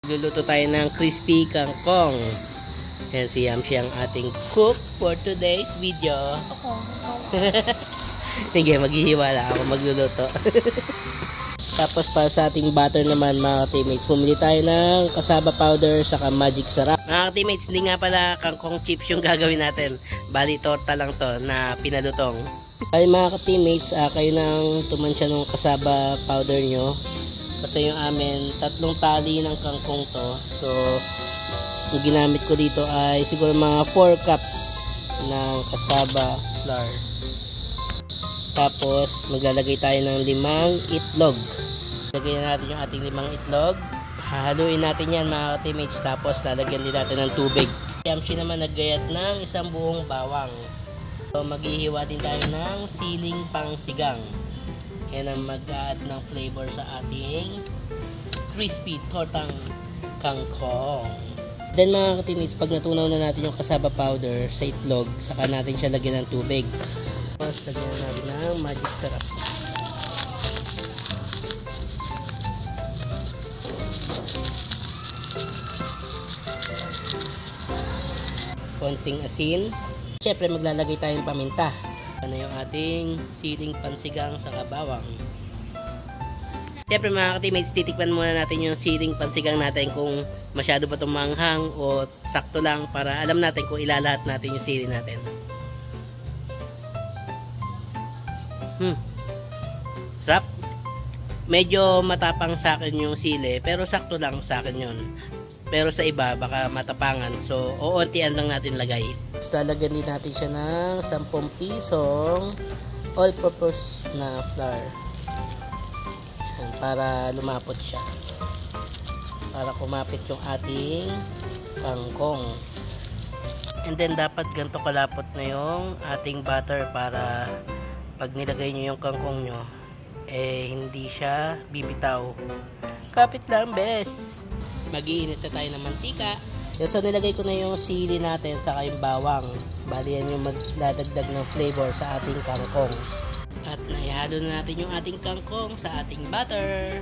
Luluto tayo ng crispy kangkong. Yan si Yamshi ang ating cook for today's video. Sige, maghihiwala ako magluluto. Tapos para sa ating butter naman mga teammates, pumili tayo ng cassava powder saka magic sarap. Mga teammates, hindi nga pala kangkong chips yung gagawin natin. Bali torta lang to na pinalutong. Ay mga teammates, kayo nang tumansya ng cassava powder nyo. Kasi yung amin, 3 tali ng kangkong to. So, yung ginamit ko dito ay siguro mga 4 cups ng cassava flour. Tapos, maglalagay tayo ng 5 itlog. Lagyan natin yung ating 5 itlog. Hahaluin natin yan mga teammates. Tapos, lalagyan din natin ng tubig. Yamshi naman naggayat ng 1 buong bawang. So, maghihiwa din tayo ng siling pangsigang. Yan ang mag-add ng flavor sa ating crispy tortang kangkong. Then mga teammates, pag natunaw na natin yung cassava powder sa itlog, saka natin siya lagyan ng tubig. Tapos lagyan natin ng magic sarap. Konting asin. Siyempre maglalagay tayong paminta. Ano yung ating siling pansigang sa bawang. Siyempre mga ka-teammates, titikman muna natin yung siling pansigang natin kung masyado ba itong manghang o sakto lang para alam natin kung ilalahat natin yung sili natin. Sarap. Medyo matapang sa akin yung sili pero sakto lang sa akin yun. Pero sa iba baka matapangan, so uuntian lang natin lagay. Lalagyan din natin siya ng 10 pisong all-purpose na flour. Yan, para lumapot siya. Para kumapit yung ating kangkong. And then dapat ganito kalapot na yung ating butter para pag nilagay nyo yung kangkong nyo, hindi siya bibitaw. Kapit lang, bes. Mag-iinit na tayo ng mantika. So nilagay ko na yung sili natin saka yung bawang. Bali yan yung magdadagdag ng flavor sa ating kangkong. At naihalo na natin yung ating kangkong sa ating butter.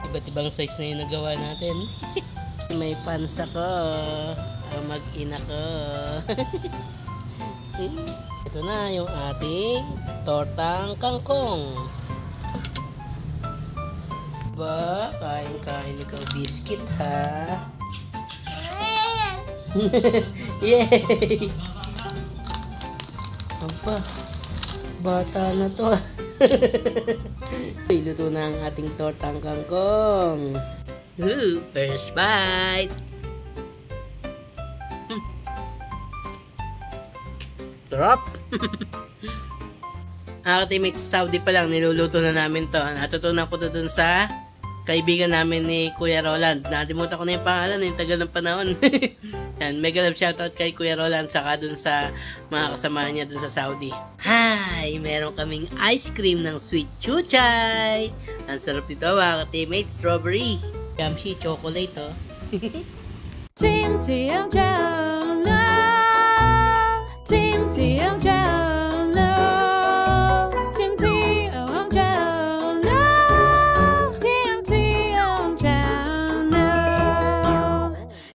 Iba't ibang size na yung nagawa natin. May pans ako. Mag-ina ko. Ito na yung ating tortang kangkong. Ba, kain-kain ikaw biscuit ha. Yay! Aba, bata na to. Iluto na ang ating tortang kangkong. First bite. Sarap! Teammates, sa Saudi pa lang niluluto na namin to. Natutunan ko to dun sa kaibigan namin ni Kuya Roland. Nakalimutan ko na yung pangalan, yung tagal ng panahon. Yan, mega love shoutout kay Kuya Roland saka dun sa mga kasama niya dun sa Saudi. Hi! Meron kaming ice cream ng sweet chuchay. Ang sarap nito mga teammates, strawberry. Yamshi chocolate oh. Team TMJ.